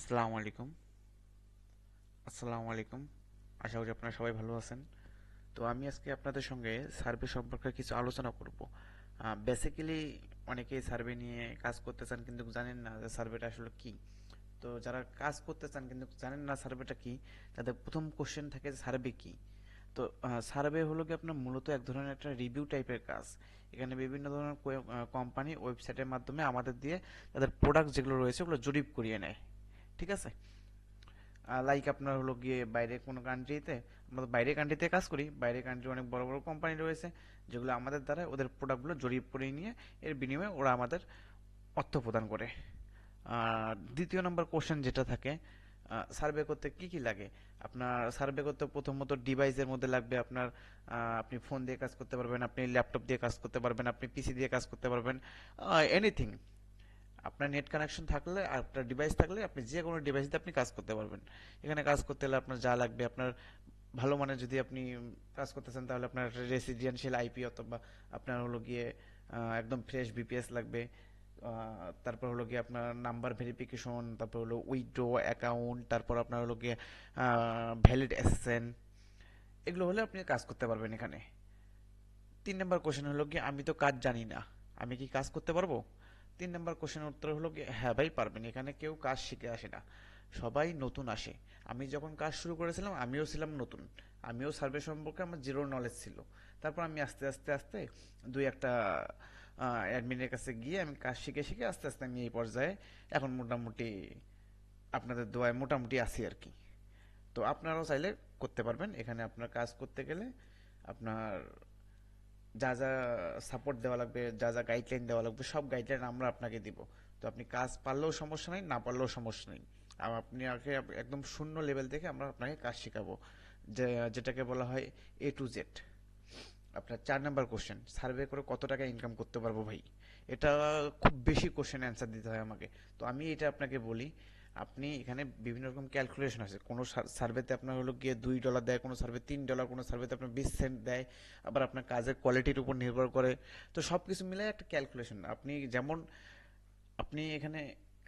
আসসালামু আলাইকুম। আসসালামু আলাইকুম। আশা করি আপনারা সবাই ভালো আছেন। তো আমি আজকে আপনাদের সঙ্গে সার্ভে সম্পর্কে কিছু আলোচনা করব। বেসিক্যালি অনেকেই সার্ভে নিয়ে কাজ করতে চান কিন্তু জানেন না যে সার্ভেটা আসলে কি। তো যারা কাজ করতে চান কিন্তু জানেন না সার্ভেটা কি, তাদের প্রথম কোশ্চেন থাকে যে সার্ভে কি। তো সার্ভে হলো কি আপনার মূলত এক ধরনের একটা রিভিউ টাইপের কাজ। এখানে বিভিন্ন ধরনের কোম্পানি ওয়েবসাইটের মাধ্যমে আমাদের দিয়ে তাদের প্রোডাক্ট যেগুলো রয়েছে ওগুলো জরিপ করিয়ে নেয়। ঠিক আছে। লাইক আপনার হলো গিয়ে বাইরে কোনো কান্ট্রিতে, আমরা তো বাইরে কান্ট্রিতে কাজ করি, বাইরে কান্ট্রি অনেক বড় বড় কোম্পানি রয়েছে যেগুলো আমাদের দ্বারা ওদের প্রোডাক্টগুলো জরিপ করে নিয়ে এর বিনিময়ে ওরা আমাদের অর্থ প্রদান করে। আর দ্বিতীয় নম্বর কোশ্চেন যেটা থাকে, সার্ভে করতে কি কি লাগে। আপনার সার্ভে করতে প্রথমত ডিভাইসের মধ্যে লাগবে আপনার, আপনি ফোন দিয়ে কাজ করতে পারবেন, আপনি ল্যাপটপ দিয়ে কাজ করতে পারবেন, আপনি পিসি দিয়ে কাজ করতে পারবেন, এনিথিং। আপনার নেট কানেকশন থাকলে আর আপনার ডিভাইস থাকলে আপনি যে কোনো ডিভাইস দিয়ে আপনি কাজ করতে পারবেন। এখানে কাজ করতে হলে আপনার যা লাগবে, আপনার ভালো মানের যদি আপনি কাজ করতে চান তাহলে আপনার রেসিডেন্সিয়াল আইপি অথবা আপনার হলো গিয়ে একদম ফ্রেশ বিপিএস লাগবে। তারপর হলো গিয়ে আপনার নাম্বার ভেরিফিকেশন, তারপর হলো উইথড্র অ্যাকাউন্ট, তারপর আপনার হলো গিয়ে ভ্যালিড এসএসএন। এগুলো হলে আপনি কাজ করতে পারবেন এখানে। 3 নম্বর কোশ্চেন হলো কি, আমি তো কাজ জানি না, আমি কি কাজ করতে পারবো? 3 নম্বর কোশ্চেনের উত্তর হলো কি, হ্যাঁ ভাই পারবেন। এখানে কেউ কাজ শিখে আসে না, সবাই নতুন আসে। আমি যখন কাজ শুরু করেছিলাম আমিও ছিলাম নতুন, আমিও সার্ভে সম্পর্কে আমার জিরো নলেজ ছিল। তারপর আমি আস্তে আস্তে আস্তে দুই একটা অ্যাডমিনের কাছে গিয়ে আমি কাজ শিখে শিখে আস্তে আস্তে আমি এই পর্যায়ে এখন মোটামুটি আপনাদের দোয়ায় মোটামুটি আছি আর কি। তো আপনারাও চাইলে করতে পারবেন। এখানে আপনার কাজ করতে গেলে আপনার যা যা সাপোর্ট দেওয়া লাগবে, যা যা গাইডলাইন দেওয়া লাগবে সব গাইডলাইন আমরা আপনাকে দিব। তো আপনি কাজ পারলেও সমস্যা নেই, না পারলেও সমস্যা নেই। আর আপনি আগে একদম শূন্য লেভেল থেকে আমরা আপনাকে কাজ শেখাবো, যে যেটাকে বলা হয় A to Z। আপনার 4 নম্বর কোশ্চেন, সার্ভে করে কত টাকা ইনকাম করতে পারবো ভাই? এটা খুব বেশি কোশ্চেন অ্যান্সার দিতে হয় আমাকে। তো আমি এটা আপনাকে বলি, আপনি এখানে বিভিন্ন রকম ক্যালকুলেশন আছে। কোনো সার্ভেতে আপনার হলো গিয়ে $2 দেয়, কোনো সার্ভে $3, কোনো সার্ভেতে আপনার 20 সেন্ট দেয়, আবার আপনার কাজের কোয়ালিটির উপর নির্ভর করে। তো সব কিছু মিলে একটা ক্যালকুলেশন। আপনি যেমন আপনি এখানে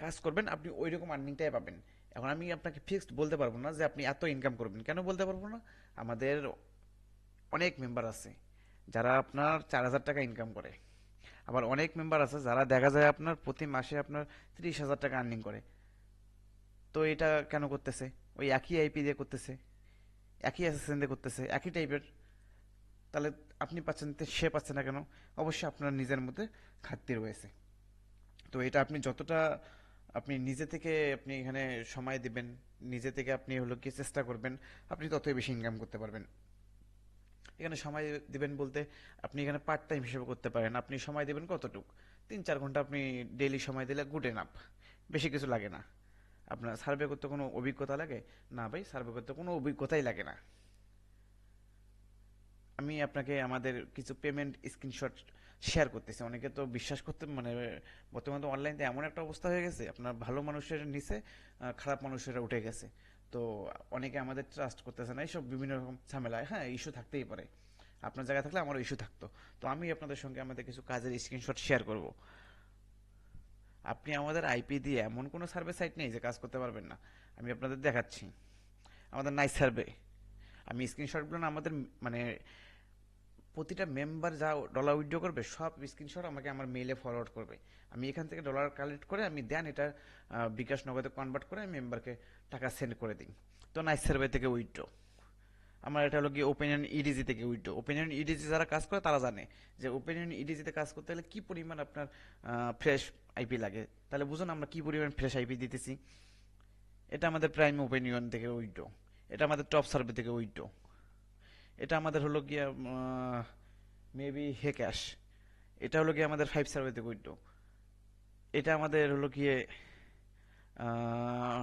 কাজ করবেন আপনি ওই রকম আর্নিংটাই পাবেন। এখন আমি আপনাকে ফিক্সড বলতে পারবো না যে আপনি এত ইনকাম করবেন। কেন বলতে পারবো না? আমাদের অনেক মেম্বার আছে যারা আপনার 4,000 টাকা ইনকাম করে। আবার অনেক মেম্বার আছে যারা দেখা যায় আপনার প্রতি মাসে আপনার 30,000 টাকা আর্নিং করে। তো এটা কেন করতেছে? ওই একই আইপি দিয়ে করতেছে, একই অ্যাসেসেন দিয়ে করতেছে, একই টাইপের। তাহলে আপনি পাচ্ছেন সে পাচ্ছে না কেন? অবশ্যই আপনার নিজের মধ্যে ঘাটতি রয়েছে। তো এটা আপনি যতটা আপনি নিজে থেকে আপনি এখানে সময় দিবেন, নিজে থেকে আপনি হলো কি চেষ্টা করবেন, আপনি ততই বেশি ইনকাম করতে পারবেন। এখানে সময় দিবেন বলতে আপনি এখানে পার্ট টাইম হিসেবে করতে পারেন। আপনি সময় দেবেন কতটুক? 3-4 ঘন্টা আপনি ডেইলি সময় দিলে গুড এনাফ। বেশি কিছু লাগে না। আপনার সার্ভে করতে কোনো অভিজ্ঞতা লাগে? না ভাই, সার্ভে করতে কোনো অভিজ্ঞতাই লাগে না। আমি আপনাকে আমাদের কিছু পেমেন্ট স্ক্রিনশট শেয়ার করতেছি। অনেকে তো বিশ্বাস করতে মানে বর্তমানে তো অনলাইনে এমন একটা অবস্থা হয়ে গেছে, আপনার ভালো মানুষের নিচে খারাপ মানুষেরা উঠে গেছে। তো অনেকে আমাদের ট্রাস্ট করতেছে না, এইসব বিভিন্ন রকম ঝামেলা। হ্যাঁ, ইস্যু থাকতেই পারে, আপনার জায়গায় থাকলে আমারও ইস্যু থাকতো। তো আমি আপনাদের সঙ্গে আমাদের কিছু কাজের স্ক্রিনশট শেয়ার করব। আপনি আমাদের আইপি দিয়ে এমন কোনো সার্ভে সাইট নেই যে কাজ করতে পারবেন না। আমি আপনাদের দেখাচ্ছি আমাদের নাইস সার্ভে। আমি স্ক্রিনশটগুলো না আমাদের মানে প্রতিটা মেম্বার যা ডলার উইথড্র করবে সব স্ক্রিনশট আমাকে আমার মেইলে ফরওয়ার্ড করবে। আমি এখান থেকে ডলার কালেক্ট করে আমি দেন এটা বিকাশ নগদে কনভার্ট করে আমি মেম্বারকে টাকা সেন্ড করে দিই। তো নাইস সার্ভে থেকে উইথড্র, আমার এটা হলো গিয়ে ওপেনিয়ন ইডিজি থেকে উইথড্র। ওপেনিয়ন ইডিজি যারা কাজ করে তারা জানে যে ওপেনিয়ন ইডিজিতে কাজ করতে হলে কি পরিমাণ আপনার ফ্রেশ আইপি লাগে। তাহলে বুঝুন আমরা কি পরিমাণ ফ্রেশ আইপি দিতেছি। এটা আমাদের প্রাইম ওপেনিয়ন থেকে উইথড্র, এটা আমাদের টপ সার্ভে থেকে উইথড্র, এটা আমাদের হলো গিয়া মেবি হে ক্যাশ, এটা হলো গিয়ে আমাদের 5 সার্ভে থেকে উইথড্র, এটা আমাদের হলো গিয়ে আহ,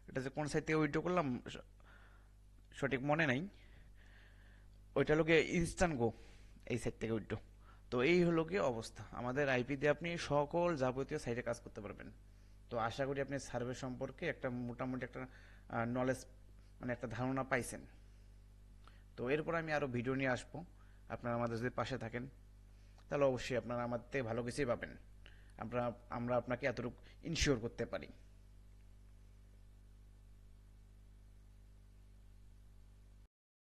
এটা যে কোন সাইট থেকে উইথড্র করলাম সঠিক মনে নাই। ওইটা হলো গিয়ে ইনস্ট্যান্ট গো, এই সাইট থেকে উইথড্র। তো এই হলো গিয়ে অবস্থা, আমাদের আইপি দিয়ে আপনি সকল যাবতীয় সাইটে কাজ করতে পারবেন। তো আশা করি আপনি সার্ভে সম্পর্কে একটা মোটামুটি একটা নলেজ মানে একটা ধারণা পাইছেন। তো এরপর আমি আরও ভিডিও নিয়ে আসবো। আপনারা আমাদের যদি পাশে থাকেন তাহলে অবশ্যই আপনারা আমার থেকে ভালো কিছুই পাবেন। আমরা আমরা আপনাকে এতটুকু ইনশিওর করতে পারি।